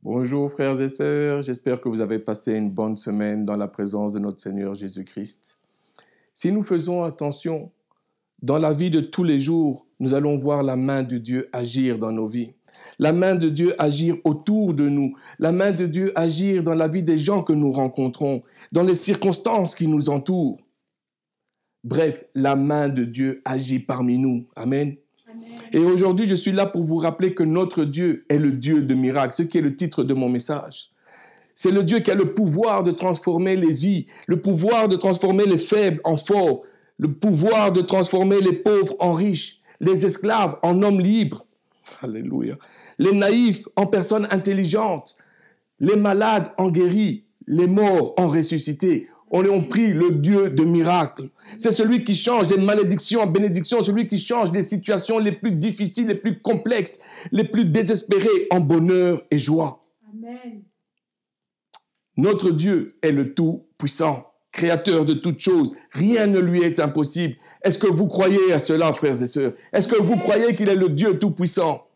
Bonjour frères et sœurs, j'espère que vous avez passé une bonne semaine dans la présence de notre Seigneur Jésus-Christ. Si nous faisons attention, dans la vie de tous les jours, nous allons voir la main de Dieu agir dans nos vies. La main de Dieu agir autour de nous. La main de Dieu agir dans la vie des gens que nous rencontrons, dans les circonstances qui nous entourent. Bref, la main de Dieu agit parmi nous. Amen. Et aujourd'hui, je suis là pour vous rappeler que notre Dieu est le Dieu de miracles, ce qui est le titre de mon message. C'est le Dieu qui a le pouvoir de transformer les vies, le pouvoir de transformer les faibles en forts, le pouvoir de transformer les pauvres en riches, les esclaves en hommes libres. Alléluia. Les naïfs en personnes intelligentes, les malades en guéris, les morts en ressuscités. On prie le Dieu de miracles. C'est celui qui change des malédictions en bénédictions, celui qui change des situations les plus difficiles, les plus complexes, les plus désespérées en bonheur et joie. Amen. Notre Dieu est le Tout-Puissant, créateur de toutes choses. Rien ne lui est impossible. Est-ce que vous croyez à cela, frères et sœurs? Est-ce que vous croyez qu'il est le Dieu Tout-Puissant?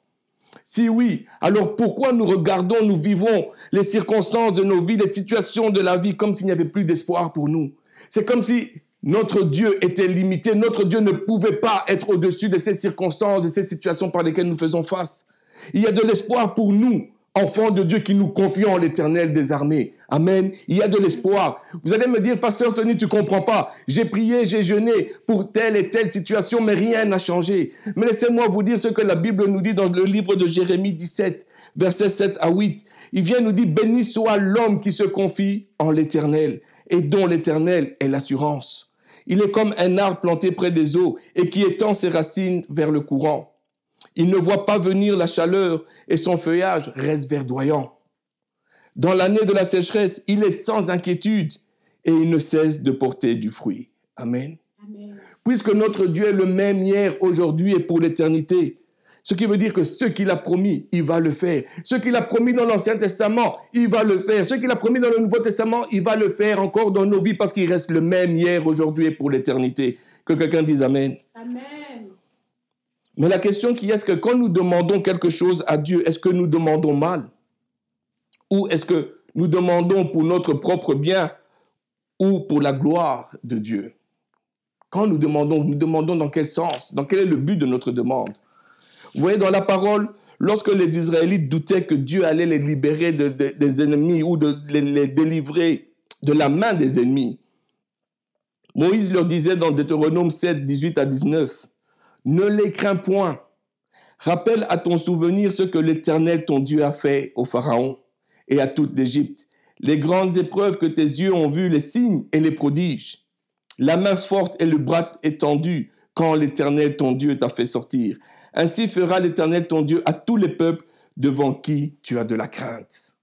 Si oui, alors pourquoi nous regardons, nous vivons les circonstances de nos vies, les situations de la vie comme s'il n'y avait plus d'espoir pour nous? C'est comme si notre Dieu était limité, notre Dieu ne pouvait pas être au-dessus de ces circonstances, de ces situations par lesquelles nous faisons face. Il y a de l'espoir pour nous, enfants de Dieu qui nous confions en l'Éternel des armées. Amen. Il y a de l'espoir. Vous allez me dire, Pasteur Tony, tu comprends pas. J'ai prié, j'ai jeûné pour telle et telle situation, mais rien n'a changé. Mais laissez-moi vous dire ce que la Bible nous dit dans le livre de Jérémie 17, versets 7 à 8. Il vient nous dire, béni soit l'homme qui se confie en l'Éternel et dont l'Éternel est l'assurance. Il est comme un arbre planté près des eaux et qui étend ses racines vers le courant. Il ne voit pas venir la chaleur et son feuillage reste verdoyant. Dans l'année de la sécheresse, il est sans inquiétude et il ne cesse de porter du fruit. Amen. Amen. Puisque notre Dieu est le même hier, aujourd'hui et pour l'éternité, ce qui veut dire que ce qu'il a promis, il va le faire. Ce qu'il a promis dans l'Ancien Testament, il va le faire. Ce qu'il a promis dans le Nouveau Testament, il va le faire encore dans nos vies parce qu'il reste le même hier, aujourd'hui et pour l'éternité. Que quelqu'un dise Amen. Amen. Mais la question qui est, est-ce que quand nous demandons quelque chose à Dieu, est-ce que nous demandons mal? Ou est-ce que nous demandons pour notre propre bien ou pour la gloire de Dieu? Quand nous demandons dans quel sens? Dans quel est le but de notre demande? Vous voyez dans la parole, lorsque les Israélites doutaient que Dieu allait les libérer des ennemis ou de les délivrer de la main des ennemis, Moïse leur disait dans Deutéronome 7, 18 à 19, « Ne les crains point. Rappelle à ton souvenir ce que l'Éternel ton Dieu a fait au Pharaon et à toute l'Égypte, les grandes épreuves que tes yeux ont vues, les signes et les prodiges, la main forte et le bras étendu quand l'Éternel ton Dieu t'a fait sortir. Ainsi fera l'Éternel ton Dieu à tous les peuples devant qui tu as de la crainte. »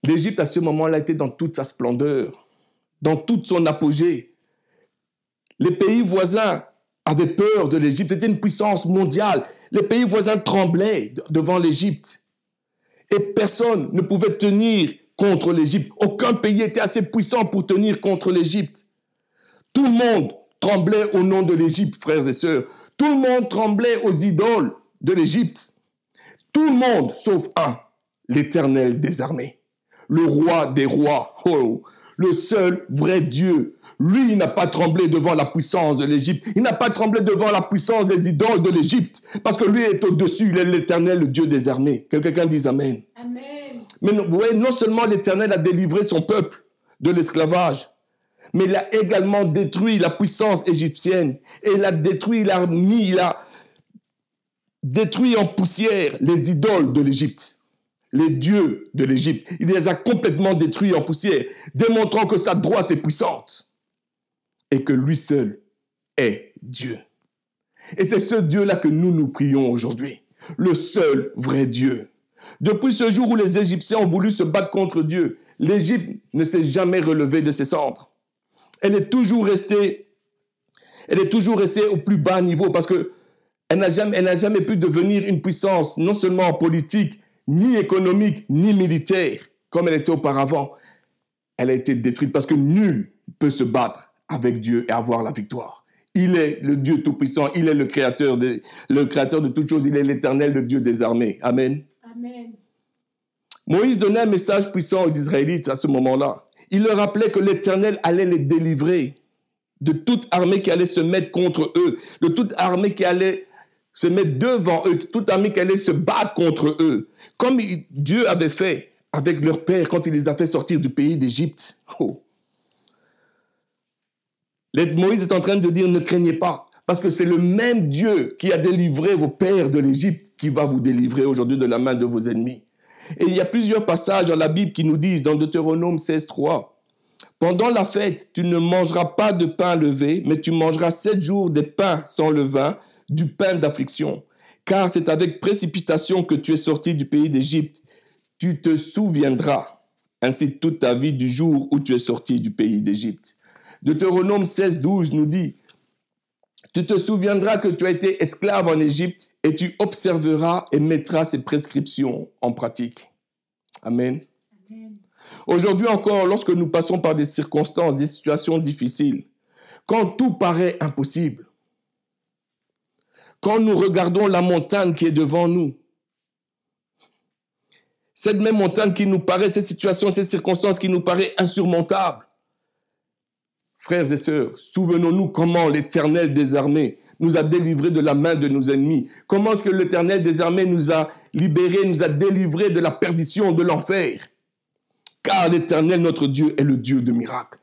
L'Égypte à ce moment-là était dans toute sa splendeur, dans toute son apogée. Les pays voisins avaient peur de l'Égypte, c'était une puissance mondiale. Les pays voisins tremblaient devant l'Égypte. Et personne ne pouvait tenir contre l'Égypte. Aucun pays était assez puissant pour tenir contre l'Égypte. Tout le monde tremblait au nom de l'Égypte, frères et sœurs. Tout le monde tremblait aux idoles de l'Égypte. Tout le monde, sauf un, l'Éternel des armées, le roi des rois, le seul vrai Dieu. Lui, il n'a pas tremblé devant la puissance de l'Égypte. Il n'a pas tremblé devant la puissance des idoles de l'Égypte. Parce que lui est au-dessus, il est l'Éternel, le Dieu des armées. Que quelqu'un dise Amen. Amen. Mais vous voyez, non seulement l'Éternel a délivré son peuple de l'esclavage, mais il a également détruit la puissance égyptienne. Et il a détruit, il a détruit en poussière les idoles de l'Égypte. Les dieux de l'Égypte. Il les a complètement détruits en poussière, démontrant que sa droite est puissante et que lui seul est Dieu. Et c'est ce Dieu-là que nous prions aujourd'hui, le seul vrai Dieu. Depuis ce jour où les Égyptiens ont voulu se battre contre Dieu, l'Égypte ne s'est jamais relevée de ses cendres. Elle est toujours restée au plus bas niveau parce que elle n'a jamais pu devenir une puissance, non seulement politique, ni économique, ni militaire, comme elle était auparavant. Elle a été détruite parce que nul ne peut se battre avec Dieu et avoir la victoire. Il est le Dieu Tout-Puissant, il est le créateur de toutes choses, il est l'Éternel, le Dieu des armées. Amen. Amen. Moïse donnait un message puissant aux Israélites à ce moment-là. Il leur rappelait que l'Éternel allait les délivrer de toute armée qui allait se mettre contre eux, de toute armée qui allait se mettre devant eux, toute armée qui allait se battre contre eux, comme Dieu avait fait avec leur père quand il les a fait sortir du pays d'Égypte. Oh. Moïse est en train de dire, ne craignez pas, parce que c'est le même Dieu qui a délivré vos pères de l'Égypte qui va vous délivrer aujourd'hui de la main de vos ennemis. Et il y a plusieurs passages dans la Bible qui nous disent, dans Deutéronome 16:3, « Pendant la fête, tu ne mangeras pas de pain levé, mais tu mangeras 7 jours des pains sans levain, du pain d'affliction. Car c'est avec précipitation que tu es sorti du pays d'Égypte. Tu te souviendras ainsi toute ta vie du jour où tu es sorti du pays d'Égypte. » Deutéronome 16:12 nous dit, « Tu te souviendras que tu as été esclave en Égypte et tu observeras et mettras ces prescriptions en pratique. » Amen. Amen. Aujourd'hui encore, lorsque nous passons par des circonstances, des situations difficiles, quand tout paraît impossible, quand nous regardons la montagne qui est devant nous, cette même montagne qui nous paraît, ces situations, ces circonstances qui nous paraissent insurmontables, frères et sœurs, souvenons-nous comment l'Éternel des armées nous a délivrés de la main de nos ennemis. Comment est-ce que l'Éternel des armées nous a libérés, nous a délivrés de la perdition, de l'enfer. Car l'Éternel, notre Dieu, est le Dieu de miracles.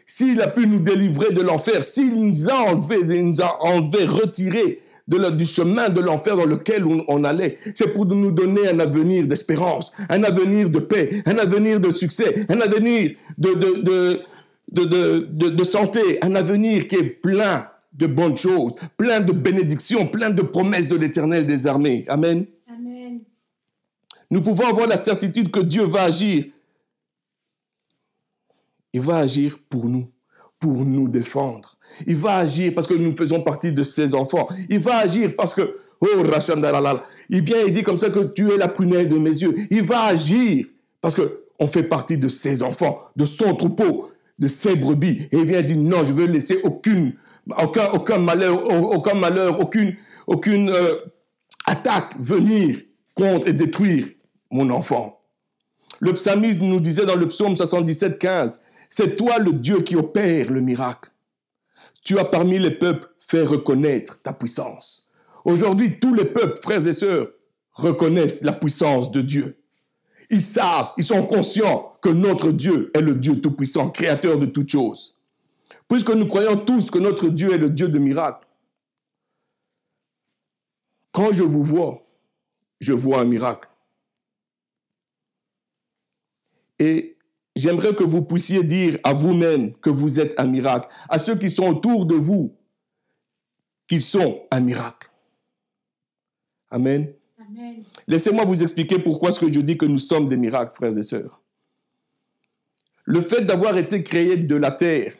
S'il a pu nous délivrer de l'enfer, s'il nous a enlevés, retirés du chemin de l'enfer dans lequel on allait, c'est pour nous donner un avenir d'espérance, un avenir de paix, un avenir de succès, un avenir de santé, un avenir qui est plein de bonnes choses, plein de bénédictions, plein de promesses de l'Éternel des armées. Amen. Amen. Nous pouvons avoir la certitude que Dieu va agir. Il va agir pour nous défendre. Il va agir parce que nous faisons partie de ses enfants. Il va agir parce que, oh, Rachandaralala, il vient et dit comme ça que tu es la prunelle de mes yeux. Il va agir parce qu'on fait partie de ses enfants, de son troupeau, de ses brebis. Et il vient dire, non, je veux laisser aucun malheur, aucune attaque venir contre et détruire mon enfant. Le psalmiste nous disait dans le psaume 77:15, c'est toi le Dieu qui opère le miracle. Tu as parmi les peuples fait reconnaître ta puissance. Aujourd'hui, tous les peuples, frères et sœurs, reconnaissent la puissance de Dieu. Ils savent, ils sont conscients que notre Dieu est le Dieu tout-puissant, créateur de toutes choses. Puisque nous croyons tous que notre Dieu est le Dieu de miracles, quand je vous vois, je vois un miracle. Et j'aimerais que vous puissiez dire à vous-même que vous êtes un miracle, à ceux qui sont autour de vous, qu'ils sont un miracle. Amen. Amen. Laissez-moi vous expliquer pourquoi est-ce que je dis que nous sommes des miracles, frères et sœurs. Le fait d'avoir été créés de la terre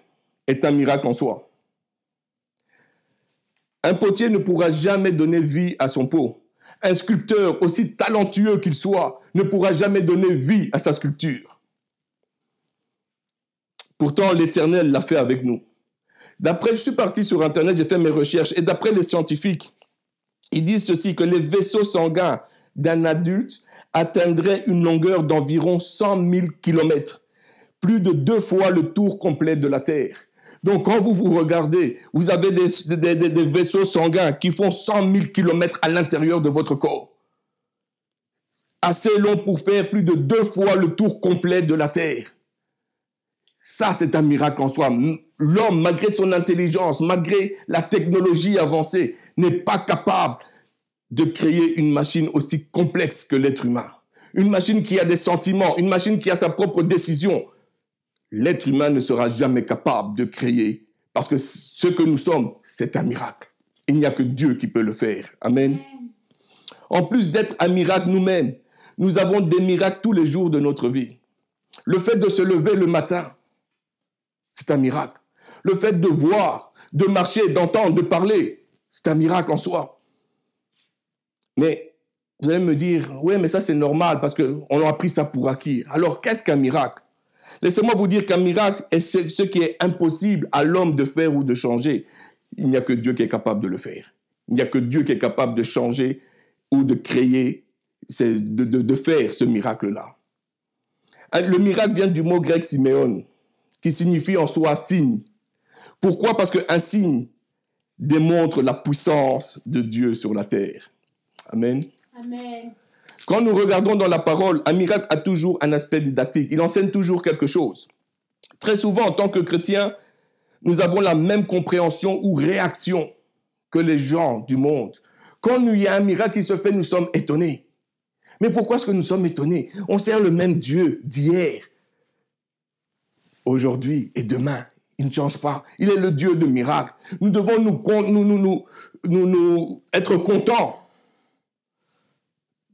est un miracle en soi. Un potier ne pourra jamais donner vie à son pot. Un sculpteur, aussi talentueux qu'il soit, ne pourra jamais donner vie à sa sculpture. Pourtant, l'Éternel l'a fait avec nous. Je suis parti sur Internet, j'ai fait mes recherches, et d'après les scientifiques, ils disent ceci, que les vaisseaux sanguins d'un adulte atteindraient une longueur d'environ 100 000 km, plus de 2 fois le tour complet de la Terre. Donc, quand vous regardez, vous avez des vaisseaux sanguins qui font 100 000 km à l'intérieur de votre corps. Assez long pour faire plus de 2 fois le tour complet de la Terre. Ça, c'est un miracle en soi. L'homme, malgré son intelligence, malgré la technologie avancée, n'est pas capable de créer une machine aussi complexe que l'être humain. Une machine qui a des sentiments, une machine qui a sa propre décision. L'être humain ne sera jamais capable de créer, parce que ce que nous sommes, c'est un miracle. Il n'y a que Dieu qui peut le faire. Amen. En plus d'être un miracle nous-mêmes, nous avons des miracles tous les jours de notre vie. Le fait de se lever le matin, c'est un miracle. Le fait de voir, de marcher, d'entendre, de parler, c'est un miracle en soi. Mais vous allez me dire, oui, mais ça c'est normal parce qu'on a pris ça pour acquis. Alors, qu'est-ce qu'un miracle? Laissez-moi vous dire qu'un miracle est ce qui est impossible à l'homme de faire ou de changer. Il n'y a que Dieu qui est capable de le faire. Il n'y a que Dieu qui est capable de changer ou de créer, de faire ce miracle-là. Le miracle vient du mot grec siméon, qui signifie en soi signe. Pourquoi? Parce qu'un signe démontre la puissance de Dieu sur la terre. Amen. Amen. Quand nous regardons dans la parole, un miracle a toujours un aspect didactique. Il enseigne toujours quelque chose. Très souvent, en tant que chrétiens, nous avons la même compréhension ou réaction que les gens du monde. Quand il y a un miracle qui se fait, nous sommes étonnés. Mais pourquoi est-ce que nous sommes étonnés? On sert le même Dieu d'hier, aujourd'hui et demain. Il ne change pas. Il est le Dieu de miracles. Nous devons nous être contents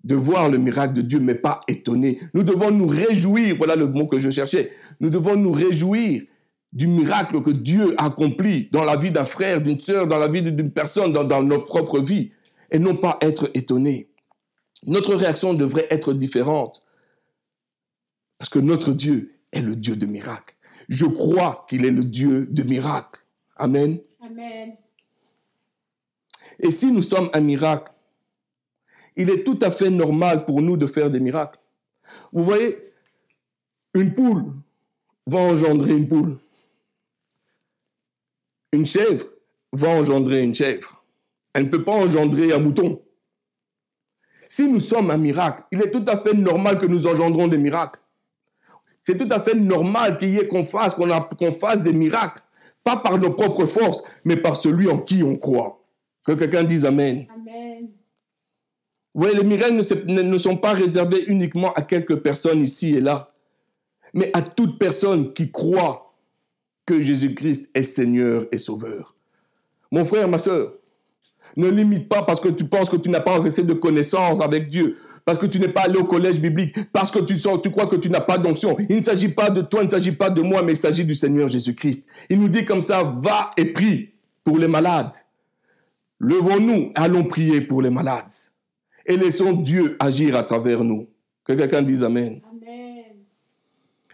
de voir le miracle de Dieu, mais pas étonnés. Nous devons nous réjouir, voilà le mot que je cherchais. Nous devons nous réjouir du miracle que Dieu accomplit dans la vie d'un frère, d'une sœur, dans la vie d'une personne, dans notre propre vie, et non pas être étonnés. Notre réaction devrait être différente, parce que notre Dieu est le Dieu de miracles. Je crois qu'il est le Dieu de miracles. Amen. Amen. Et si nous sommes un miracle, il est tout à fait normal pour nous de faire des miracles. Vous voyez, une poule va engendrer une poule. Une chèvre va engendrer une chèvre. Elle ne peut pas engendrer un mouton. Si nous sommes un miracle, il est tout à fait normal que nous engendrons des miracles. C'est tout à fait normal qu'on fasse des miracles, pas par nos propres forces, mais par celui en qui on croit. Que quelqu'un dise Amen. Amen. Vous voyez, les miracles ne sont pas réservés uniquement à quelques personnes ici et là, mais à toute personne qui croit que Jésus-Christ est Seigneur et Sauveur. Mon frère, ma soeur, ne limite pas parce que tu penses que tu n'as pas assez de connaissances avec Dieu, parce que tu n'es pas allé au collège biblique, parce que tu crois que tu n'as pas d'onction. Il ne s'agit pas de toi, il ne s'agit pas de moi, mais il s'agit du Seigneur Jésus-Christ. Il nous dit comme ça, va et prie pour les malades. Levons-nous, allons prier pour les malades. Et laissons Dieu agir à travers nous. Que quelqu'un dise Amen. Amen.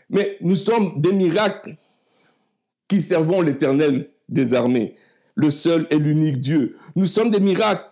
Mais nous sommes des miracles qui servons l'Éternel des armées, le seul et l'unique Dieu. Nous sommes des miracles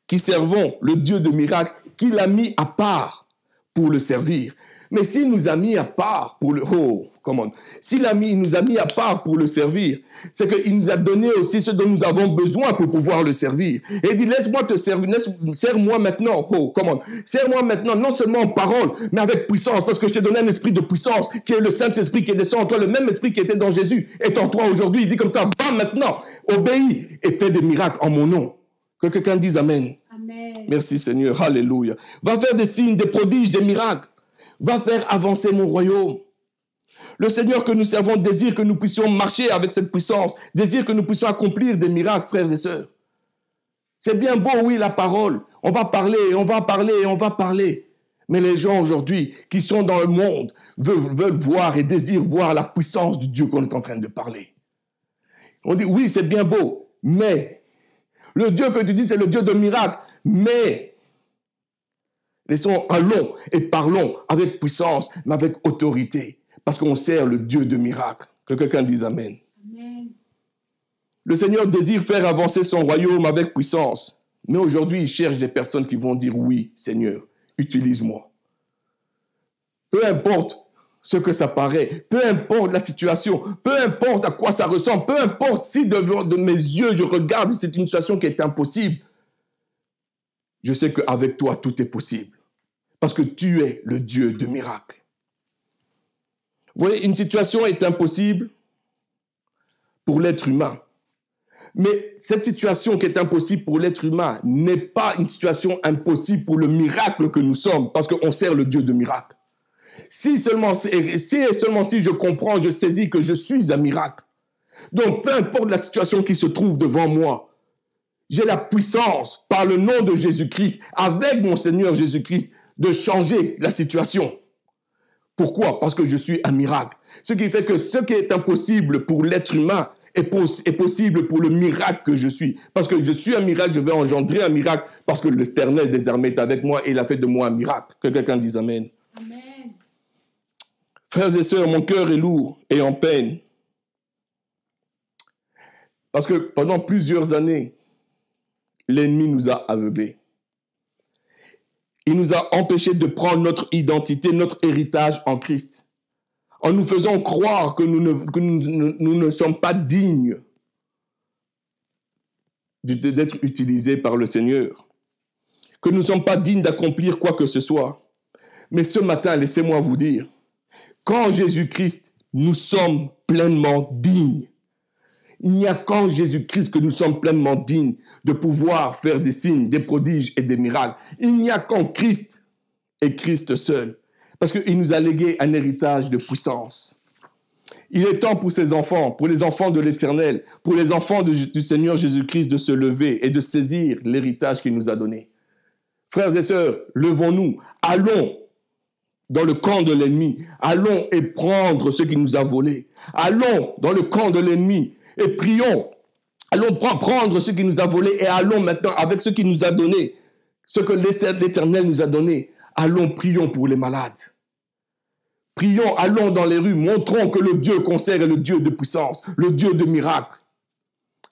qui servons le Dieu de miracles qu'il a mis à part pour le servir. Mais s'il nous a mis à part pour le... Oh, comment? Il nous a mis à part pour le servir, c'est qu'il nous a donné aussi ce dont nous avons besoin pour pouvoir le servir. Et il dit, laisse-moi te servir, sers-moi maintenant. Oh, comment? Sers-moi maintenant, non seulement en parole, mais avec puissance, parce que je t'ai donné un esprit de puissance, qui est le Saint-Esprit qui descend en toi, le même esprit qui était dans Jésus est en toi aujourd'hui. Il dit comme ça, va maintenant, obéis et fais des miracles en mon nom. Que quelqu'un dise Amen. Amen. Merci Seigneur, alléluia. Va faire des signes, des prodiges, des miracles. Va faire avancer mon royaume. Le Seigneur que nous servons désire que nous puissions marcher avec cette puissance, désire que nous puissions accomplir des miracles, frères et sœurs. C'est bien beau, oui, la parole. On va parler, on va parler, on va parler. Mais les gens aujourd'hui qui sont dans le monde veulent voir et désirent voir la puissance du Dieu qu'on est en train de parler. On dit, oui, c'est bien beau, mais le Dieu que tu dis, c'est le Dieu de miracles, mais allons et parlons avec puissance, mais avec autorité, parce qu'on sert le Dieu de miracles. Que quelqu'un dise Amen. Amen. Le Seigneur désire faire avancer son royaume avec puissance, mais aujourd'hui, il cherche des personnes qui vont dire oui, Seigneur, utilise-moi. Peu importe ce que ça paraît, peu importe la situation, peu importe à quoi ça ressemble, peu importe si devant de mes yeux je regarde et c'est une situation qui est impossible, je sais qu'avec toi, tout est possible. Parce que tu es le Dieu de miracles. Vous voyez, une situation est impossible pour l'être humain. Mais cette situation qui est impossible pour l'être humain n'est pas une situation impossible pour le miracle que nous sommes, parce qu'on sert le Dieu de miracles. Si et seulement si je comprends, je saisis que je suis un miracle. Donc, peu importe la situation qui se trouve devant moi, j'ai la puissance, par le nom de Jésus-Christ, avec mon Seigneur Jésus-Christ, de changer la situation. Pourquoi? Parce que je suis un miracle. Ce qui fait que ce qui est impossible pour l'être humain est possible pour le miracle que je suis. Parce que je suis un miracle, je vais engendrer un miracle, parce que l'Éternel des armées est avec moi et il a fait de moi un miracle. Que quelqu'un dise Amen. Amen. Frères et sœurs, mon cœur est lourd et en peine. Parce que pendant plusieurs années, l'ennemi nous a aveuglés. Il nous a empêchés de prendre notre identité, notre héritage en Christ, en nous faisant croire que nous ne sommes pas dignes d'être utilisés par le Seigneur, que nous ne sommes pas dignes d'accomplir quoi que ce soit. Mais ce matin, laissez-moi vous dire, qu'en Jésus-Christ, nous sommes pleinement dignes. Il n'y a qu'en Jésus-Christ que nous sommes pleinement dignes de pouvoir faire des signes, des prodiges et des miracles. Il n'y a qu'en Christ et Christ seul, parce qu'il nous a légué un héritage de puissance. Il est temps pour ses enfants, pour les enfants de l'Éternel, pour les enfants du Seigneur Jésus-Christ de se lever et de saisir l'héritage qu'il nous a donné. Frères et sœurs, levons-nous, allons dans le camp de l'ennemi, allons et prendre ce qu'il nous a volé. Allons dans le camp de l'ennemi et prions. Allons prendre ce qu'il nous a volé et allons maintenant avec ce qu'il nous a donné, ce que l'Éternel nous a donné. Allons, prions pour les malades. Prions, allons dans les rues, montrons que le Dieu qu'on sert est le Dieu de puissance, le Dieu de miracles.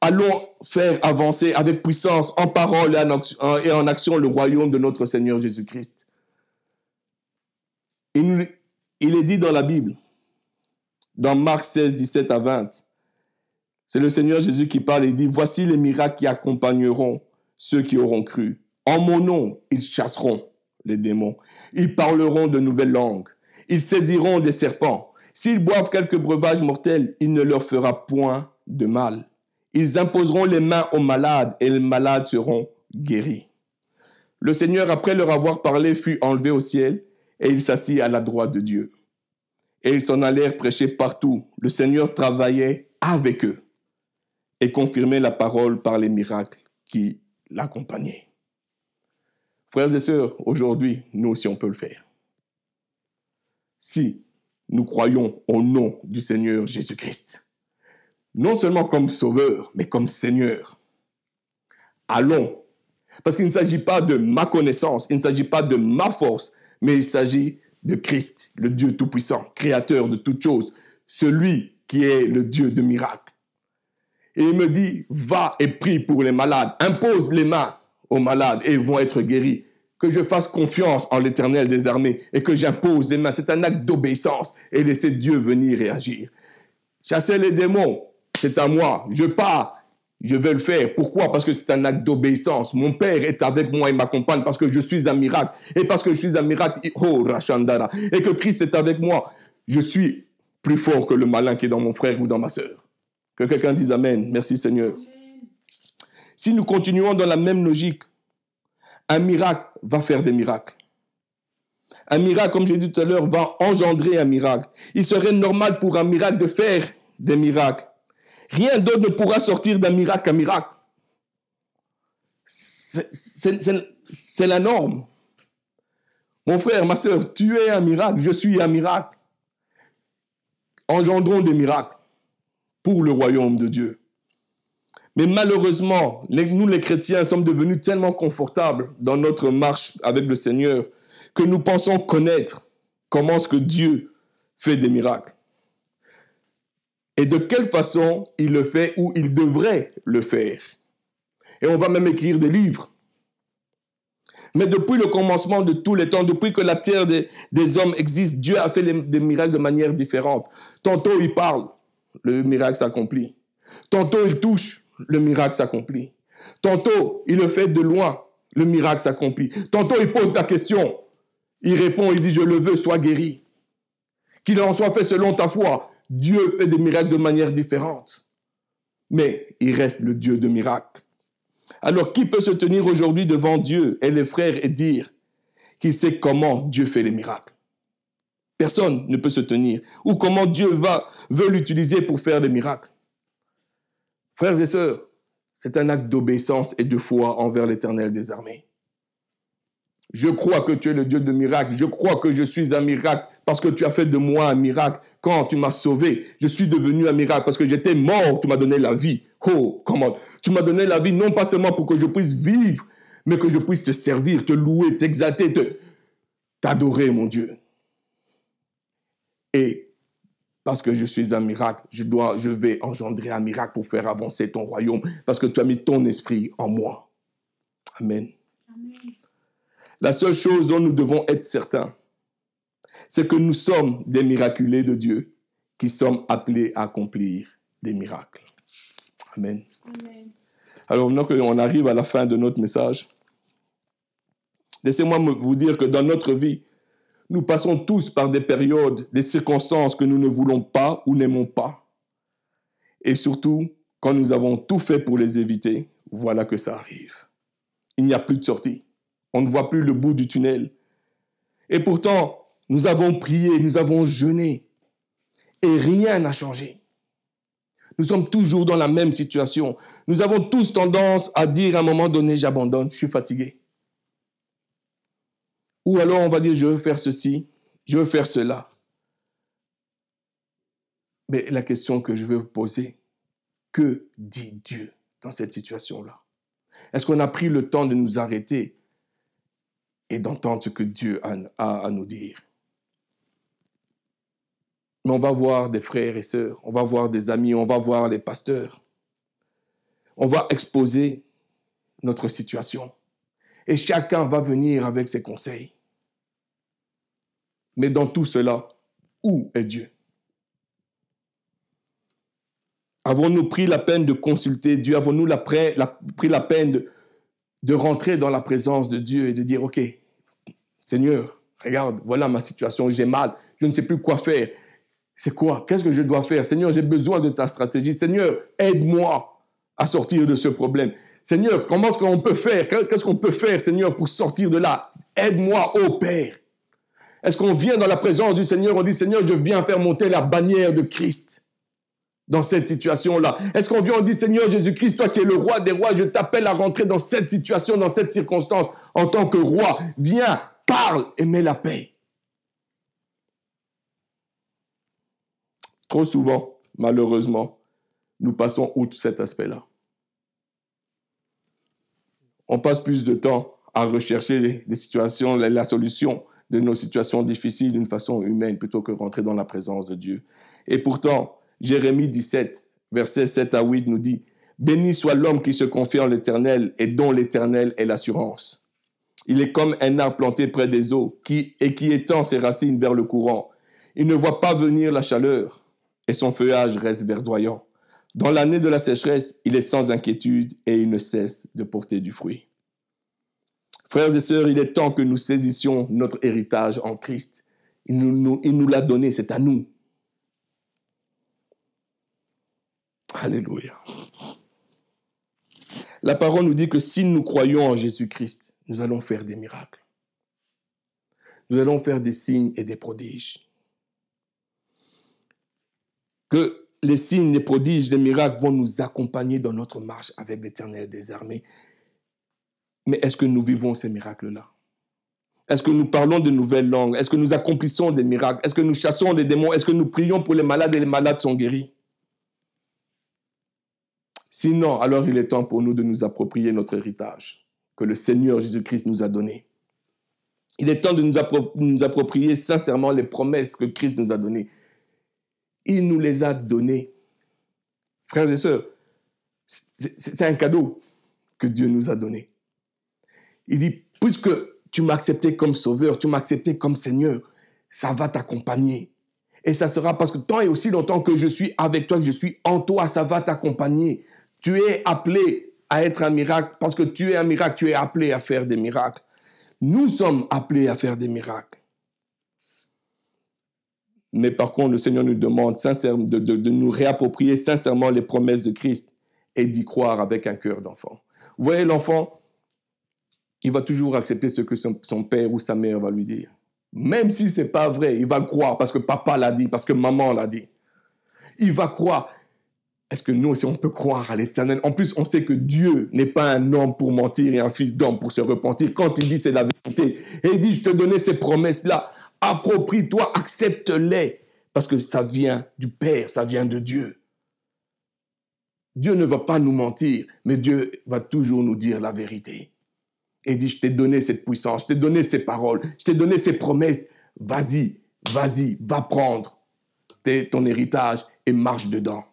Allons faire avancer avec puissance, en parole et en action, le royaume de notre Seigneur Jésus-Christ. Il est dit dans la Bible, dans Marc 16, 17 à 20, c'est le Seigneur Jésus qui parle et dit « Voici les miracles qui accompagneront ceux qui auront cru. En mon nom, ils chasseront les démons. Ils parleront de nouvelles langues. Ils saisiront des serpents. S'ils boivent quelques breuvages mortels, il ne leur fera point de mal. Ils imposeront les mains aux malades et les malades seront guéris. » Le Seigneur, après leur avoir parlé, fut enlevé au ciel et il s'assit à la droite de Dieu. Et ils s'en allèrent prêcher partout. Le Seigneur travaillait avec eux et confirmait la parole par les miracles qui l'accompagnaient. Frères et sœurs, aujourd'hui, nous aussi on peut le faire. Si nous croyons au nom du Seigneur Jésus-Christ, non seulement comme Sauveur, mais comme Seigneur, allons. Parce qu'il ne s'agit pas de ma connaissance, il ne s'agit pas de ma force, mais il s'agit de Christ, le Dieu Tout-Puissant, Créateur de toutes choses, celui qui est le Dieu de miracles. Et il me dit, va et prie pour les malades, impose les mains aux malades et ils vont être guéris. Que je fasse confiance en l'Éternel des armées et que j'impose les mains. C'est un acte d'obéissance et laisser Dieu venir et agir. Chasser les démons, c'est à moi. Je pars, je vais le faire. Pourquoi? Parce que c'est un acte d'obéissance. Mon Père est avec moi et m'accompagne parce que je suis un miracle. Et parce que je suis un miracle, oh, Rashandara, et que Christ est avec moi, je suis plus fort que le malin qui est dans mon frère ou dans ma sœur. Que quelqu'un dise Amen. Merci Seigneur. Si nous continuons dans la même logique, un miracle va faire des miracles. Un miracle, comme j'ai dit tout à l'heure, va engendrer un miracle. Il serait normal pour un miracle de faire des miracles. Rien d'autre ne pourra sortir d'un miracle qu'un miracle. C'est la norme. Mon frère, ma sœur, tu es un miracle, je suis un miracle. Engendrons des miracles pour le royaume de Dieu. Mais malheureusement, nous les chrétiens sommes devenus tellement confortables dans notre marche avec le Seigneur que nous pensons connaître comment est-ce que Dieu fait des miracles. Et de quelle façon il le fait ou il devrait le faire. Et on va même écrire des livres. Mais depuis le commencement de tous les temps, depuis que la terre des hommes existe, Dieu a fait des miracles de manière différente. Tantôt il parle, le miracle s'accomplit. Tantôt il touche, le miracle s'accomplit. Tantôt, il le fait de loin, le miracle s'accomplit. Tantôt, il pose la question, il répond, il dit, je le veux, sois guéri. Qu'il en soit fait selon ta foi. Dieu fait des miracles de manière différente. Mais il reste le Dieu de miracles. Alors, qui peut se tenir aujourd'hui devant Dieu et les frères et dire qu'il sait comment Dieu fait les miracles? Personne ne peut se tenir. Ou comment Dieu veut l'utiliser pour faire des miracles. Frères et sœurs, c'est un acte d'obéissance et de foi envers l'Éternel des armées. Je crois que tu es le Dieu de miracles. Je crois que je suis un miracle parce que tu as fait de moi un miracle. Quand tu m'as sauvé, je suis devenu un miracle parce que j'étais mort, tu m'as donné la vie. Oh, comment? Tu m'as donné la vie non pas seulement pour que je puisse vivre, mais que je puisse te servir, te louer, t'exalter, t'adorer, mon Dieu. Et parce que je suis un miracle, je vais engendrer un miracle pour faire avancer ton royaume, parce que tu as mis ton esprit en moi. Amen. Amen. La seule chose dont nous devons être certains, c'est que nous sommes des miraculés de Dieu qui sommes appelés à accomplir des miracles. Amen. Amen. Alors maintenant qu'on arrive à la fin de notre message, laissez-moi vous dire que dans notre vie, nous passons tous par des périodes, des circonstances que nous ne voulons pas ou n'aimons pas. Et surtout, quand nous avons tout fait pour les éviter, voilà que ça arrive. Il n'y a plus de sortie. On ne voit plus le bout du tunnel. Et pourtant, nous avons prié, nous avons jeûné. Et rien n'a changé. Nous sommes toujours dans la même situation. Nous avons tous tendance à dire à un moment donné, j'abandonne, je suis fatigué. Ou alors on va dire, je veux faire ceci, je veux faire cela. Mais la question que je veux vous poser, que dit Dieu dans cette situation-là? Est-ce qu'on a pris le temps de nous arrêter et d'entendre ce que Dieu a à nous dire? Mais on va voir des frères et sœurs, on va voir des amis, on va voir les pasteurs. On va exposer notre situation. Et chacun va venir avec ses conseils. Mais dans tout cela, où est Dieu? Avons-nous pris la peine de consulter Dieu? Avons-nous pris la peine de rentrer dans la présence de Dieu et de dire, OK, Seigneur, regarde, voilà ma situation, j'ai mal, je ne sais plus quoi faire. C'est quoi? Qu'est-ce que je dois faire? Seigneur, j'ai besoin de ta stratégie. Seigneur, aide-moi à sortir de ce problème. Seigneur, comment est-ce qu'on peut faire? Qu'est-ce qu'on peut faire, Seigneur, pour sortir de là? Aide-moi, ô Père. Est-ce qu'on vient dans la présence du Seigneur, on dit, Seigneur, je viens faire monter la bannière de Christ dans cette situation-là? Est-ce qu'on vient, on dit, Seigneur Jésus-Christ, toi qui es le roi des rois, je t'appelle à rentrer dans cette situation, dans cette circonstance, en tant que roi. Viens, parle et mets la paix. Trop souvent, malheureusement, nous passons outre cet aspect-là. On passe plus de temps à rechercher les situations, la solution de nos situations difficiles d'une façon humaine plutôt que rentrer dans la présence de Dieu. Et pourtant, Jérémie 17, versets 7 à 8 nous dit « Béni soit l'homme qui se confie en l'Éternel et dont l'Éternel est l'assurance. Il est comme un arbre planté près des eaux qui étend ses racines vers le courant. Il ne voit pas venir la chaleur et son feuillage reste verdoyant. Dans l'année de la sécheresse, il est sans inquiétude et il ne cesse de porter du fruit. » Frères et sœurs, il est temps que nous saisissions notre héritage en Christ. Il nous l'a donné, c'est à nous. Alléluia. La parole nous dit que si nous croyons en Jésus-Christ, nous allons faire des miracles. Nous allons faire des signes et des prodiges. Que les signes, les prodiges, les miracles vont nous accompagner dans notre marche avec l'Éternel des armées. Mais est-ce que nous vivons ces miracles-là? Est-ce que nous parlons de nouvelles langues? Est-ce que nous accomplissons des miracles? Est-ce que nous chassons des démons? Est-ce que nous prions pour les malades et les malades sont guéris? Sinon, alors il est temps pour nous de nous approprier notre héritage que le Seigneur Jésus-Christ nous a donné. Il est temps de nous approprier sincèrement les promesses que Christ nous a données. Il nous les a données. Frères et sœurs, c'est un cadeau que Dieu nous a donné. Il dit, puisque tu m'as accepté comme sauveur, tu m'as accepté comme Seigneur, ça va t'accompagner. Et ça sera parce que tant et aussi longtemps que je suis avec toi, que je suis en toi, ça va t'accompagner. Tu es appelé à être un miracle parce que tu es un miracle, tu es appelé à faire des miracles. Nous sommes appelés à faire des miracles. Mais par contre, le Seigneur nous demande sincèrement de nous réapproprier sincèrement les promesses de Christ et d'y croire avec un cœur d'enfant. Vous voyez, l'enfant, il va toujours accepter ce que son père ou sa mère va lui dire. Même si ce n'est pas vrai, il va le croire parce que papa l'a dit, parce que maman l'a dit. Il va croire. Est-ce que nous aussi on peut croire à l'Éternel? En plus, on sait que Dieu n'est pas un homme pour mentir et un fils d'homme pour se repentir. Quand il dit c'est la vérité, et il dit je te donnais ces promesses-là, approprie-toi, accepte-les, parce que ça vient du Père, ça vient de Dieu. Dieu ne va pas nous mentir, mais Dieu va toujours nous dire la vérité. Et il dit, je t'ai donné cette puissance, je t'ai donné ces paroles, je t'ai donné ces promesses. Vas-y, va prendre ton héritage et marche dedans.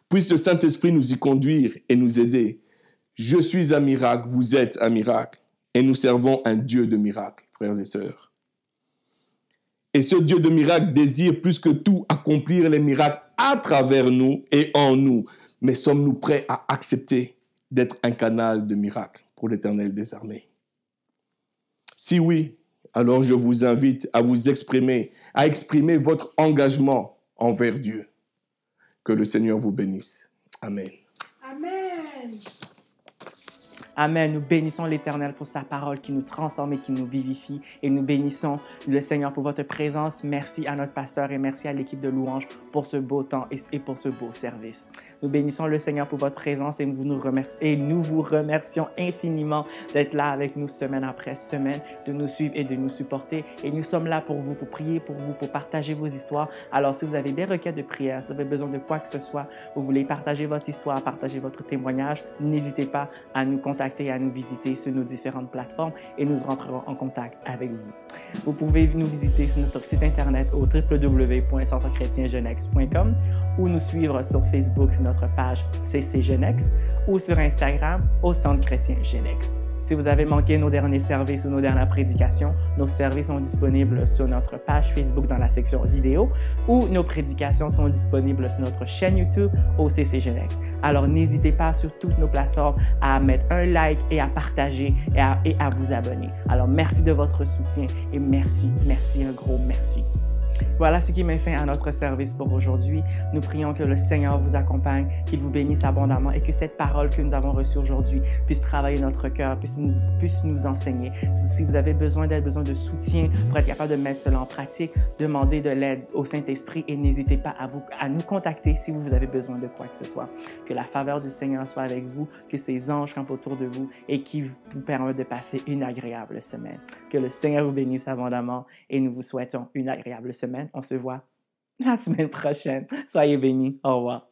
Puisse le Saint-Esprit nous y conduire et nous aider. Je suis un miracle, vous êtes un miracle. Et nous servons un Dieu de miracles, frères et sœurs. Et ce Dieu de miracles désire plus que tout accomplir les miracles à travers nous et en nous. Mais sommes-nous prêts à accepter d'être un canal de miracles pour l'Éternel des armées? Si oui, alors je vous invite à exprimer votre engagement envers Dieu. Que le Seigneur vous bénisse. Amen. Amen. Amen. Nous bénissons l'Éternel pour sa parole qui nous transforme et qui nous vivifie. Et nous bénissons le Seigneur pour votre présence. Merci à notre pasteur et merci à l'équipe de louanges pour ce beau temps et pour ce beau service. Nous bénissons le Seigneur pour votre présence et nous vous remercions infiniment d'être là avec nous semaine après semaine, de nous suivre et de nous supporter. Et nous sommes là pour vous, pour prier pour vous, pour partager vos histoires. Alors, si vous avez des requêtes de prière, si vous avez besoin de quoi que ce soit, vous voulez partager votre histoire, partager votre témoignage, n'hésitez pas à nous contacter, à nous visiter sur nos différentes plateformes et nous rentrerons en contact avec vous. Vous pouvez nous visiter sur notre site internet au www.centrechrétiengenex.com ou nous suivre sur Facebook sur notre page CC Genex ou sur Instagram au Centre Chrétien Genex. Si vous avez manqué nos derniers services ou nos dernières prédications, nos services sont disponibles sur notre page Facebook dans la section vidéo ou nos prédications sont disponibles sur notre chaîne YouTube au CC Genex. Alors n'hésitez pas sur toutes nos plateformes à mettre un like et à partager et à vous abonner. Alors merci de votre soutien et merci, un gros merci. Voilà ce qui met fin à notre service pour aujourd'hui. Nous prions que le Seigneur vous accompagne, qu'il vous bénisse abondamment et que cette parole que nous avons reçue aujourd'hui puisse travailler notre cœur, puisse nous enseigner. Si vous avez besoin d'aide, besoin de soutien pour être capable de mettre cela en pratique, demandez de l'aide au Saint-Esprit et n'hésitez pas à nous contacter si vous avez besoin de quoi que ce soit. Que la faveur du Seigneur soit avec vous, que ses anges campent autour de vous et qui vous permettent de passer une agréable semaine. Que le Seigneur vous bénisse abondamment et nous vous souhaitons une agréable semaine. On se voit la semaine prochaine. Soyez bénis. Au revoir.